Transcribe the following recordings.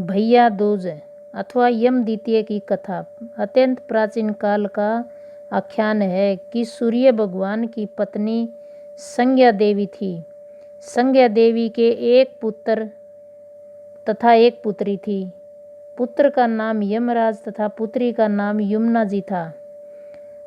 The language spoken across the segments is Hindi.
भैया दूज अथवा यम द्वितीय की कथा अत्यंत प्राचीन काल का आख्यान है कि सूर्य भगवान की पत्नी संज्ञा देवी थी। संज्ञा देवी के एक पुत्र तथा एक पुत्री थी। पुत्र का नाम यमराज तथा पुत्री का नाम यमुना जी था।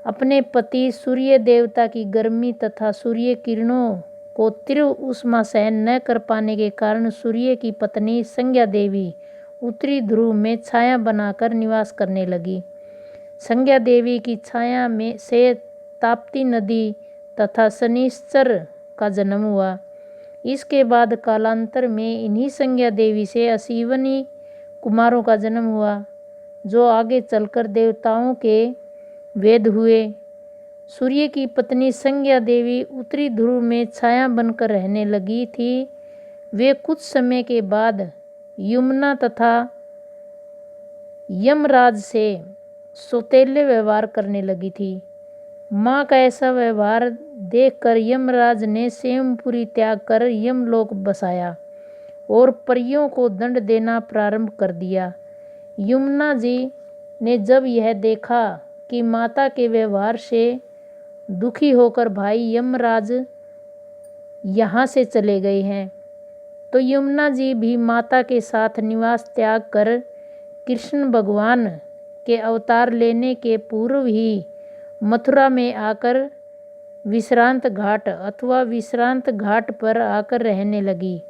अपने पति सूर्य देवता की गर्मी तथा सूर्य किरणों को तीव्र उष्मा सहन न कर पाने के कारण सूर्य की पत्नी संज्ञा देवी उत्तरी ध्रुव में छाया बनाकर निवास करने लगी। संज्ञा देवी की छाया में से ताप्ती नदी तथा शनिश्चर का जन्म हुआ। इसके बाद कालांतर में इन्हीं संज्ञा देवी से अश्विनी कुमारों का जन्म हुआ, जो आगे चलकर देवताओं के वेद हुए। सूर्य की पत्नी संज्ञा देवी उत्तरी ध्रुव में छाया बनकर रहने लगी थी। वे कुछ समय के बाद यमुना तथा यमराज से सौतेल्य व्यवहार करने लगी थी। माँ का ऐसा व्यवहार देखकर यमराज ने स्वयंपुरी त्याग कर यमलोक बसाया और परियों को दंड देना प्रारंभ कर दिया। यमुना जी ने जब यह देखा कि माता के व्यवहार से दुखी होकर भाई यमराज यहाँ से चले गए हैं, तो यमुना जी भी माता के साथ निवास त्याग कर कृष्ण भगवान के अवतार लेने के पूर्व ही मथुरा में आकर विश्रांत घाट अथवा विश्रांत घाट पर आकर रहने लगी।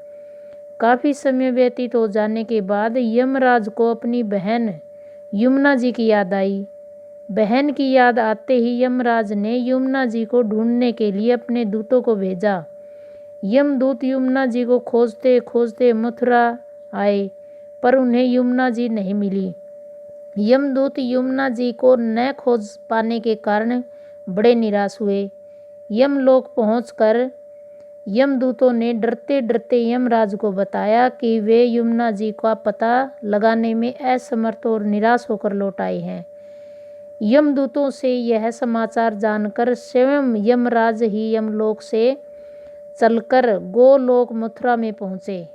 काफ़ी समय व्यतीत हो जाने के बाद यमराज को अपनी बहन यमुना जी की याद आई। बहन की याद आते ही यमराज ने यमुना जी को ढूंढने के लिए अपने दूतों को भेजा। यमदूत यमुना जी को खोजते खोजते मथुरा आए, पर उन्हें यमुना जी नहीं मिली। यमदूत यमुना जी को न खोज पाने के कारण बड़े निराश हुए। यमलोक पहुंचकर यमदूतों ने डरते डरते यमराज को बताया कि वे यमुना जी का पता लगाने में असमर्थ और निराश होकर लौट आए हैं। यमदूतों से यह समाचार जानकर स्वयं यमराज ही यमलोक से चलकर गोलोक मथुरा में पहुँचे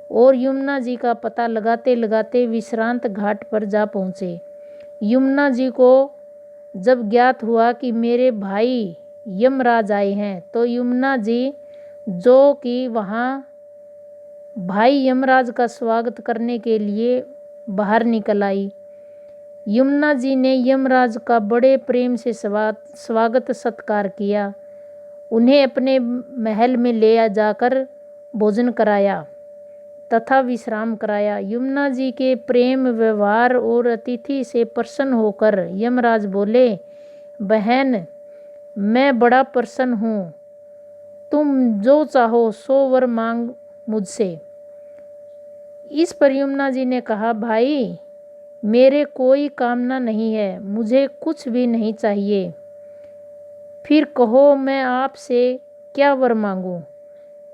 और यमुना जी का पता लगाते लगाते विश्रांत घाट पर जा पहुँचे। यमुना जी को जब ज्ञात हुआ कि मेरे भाई यमराज आए हैं, तो यमुना जी जो कि वहाँ भाई यमराज का स्वागत करने के लिए बाहर निकल आई। यमुना जी ने यमराज का बड़े प्रेम से स्वागत सत्कार किया। उन्हें अपने महल में ले जाकर भोजन कराया तथा विश्राम कराया। यमुना जी के प्रेम व्यवहार और अतिथि से प्रसन्न होकर यमराज बोले, बहन, मैं बड़ा प्रसन्न हूँ, तुम जो चाहो सो वर मांग मुझसे। इस पर यमुना जी ने कहा, भाई, मेरे कोई कामना नहीं है, मुझे कुछ भी नहीं चाहिए। फिर कहो मैं आपसे क्या वर मांगूं।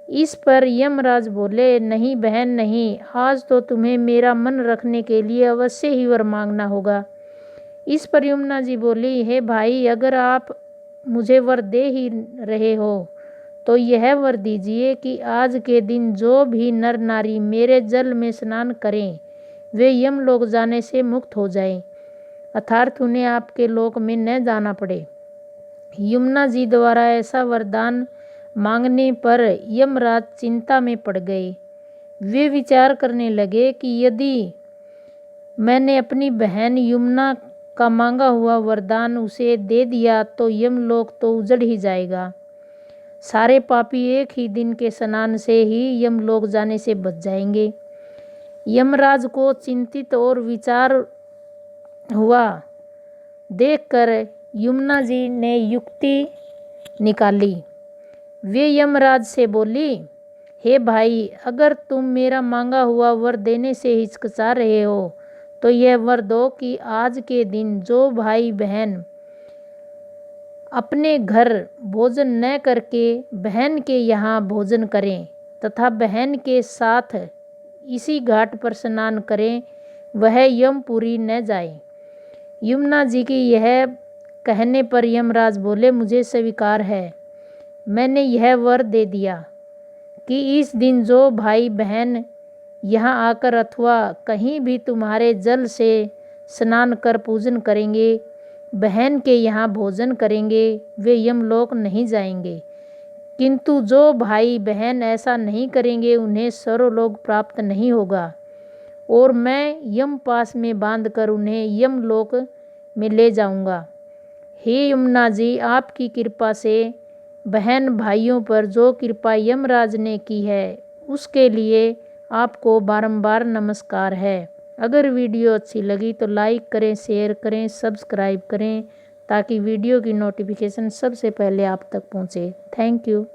इस पर यमराज बोले, नहीं बहन नहीं, आज तो तुम्हें मेरा मन रखने के लिए अवश्य ही वर मांगना होगा। इस पर यमुना जी बोली, हे भाई, अगर आप मुझे वर दे ही रहे हो तो यह वर दीजिए कि आज के दिन जो भी नर नारी मेरे जल में स्नान करें वे यमलोक जाने से मुक्त हो जाएं, अर्थात उन्हें आपके लोक में न जाना पड़े। यमुना जी द्वारा ऐसा वरदान मांगने पर यमराज चिंता में पड़ गए। वे विचार करने लगे कि यदि मैंने अपनी बहन यमुना का मांगा हुआ वरदान उसे दे दिया तो यमलोक तो उजड़ ही जाएगा। सारे पापी एक ही दिन के स्नान से ही यमलोक जाने से बच जाएंगे। यमराज को चिंतित और विचार हुआ देखकर यमुना जी ने युक्ति निकाली। वे यमराज से बोली, हे भाई, अगर तुम मेरा मांगा हुआ वर देने से हिचकिचा रहे हो तो यह वर दो कि आज के दिन जो भाई बहन अपने घर भोजन न करके बहन के यहाँ भोजन करें तथा बहन के साथ इसी घाट पर स्नान करें, वह यमपुरी न जाए। यमुना जी की यह कहने पर यमराज बोले, मुझे स्वीकार है, मैंने यह वर दे दिया कि इस दिन जो भाई बहन यहाँ आकर अथवा कहीं भी तुम्हारे जल से स्नान कर पूजन करेंगे, बहन के यहाँ भोजन करेंगे, वे यमलोक नहीं जाएंगे। किंतु जो भाई बहन ऐसा नहीं करेंगे उन्हें सर्वलोक प्राप्त नहीं होगा, और मैं यम पास में बांध कर उन्हें यमलोक में ले जाऊंगा। हे यमुना जी, आपकी कृपा से बहन भाइयों पर जो कृपा यमराज ने की है उसके लिए आपको बारंबार नमस्कार है। अगर वीडियो अच्छी लगी तो लाइक करें, शेयर करें, सब्सक्राइब करें ताकि वीडियो की नोटिफिकेशन सबसे पहले आप तक पहुंचे। Thank you.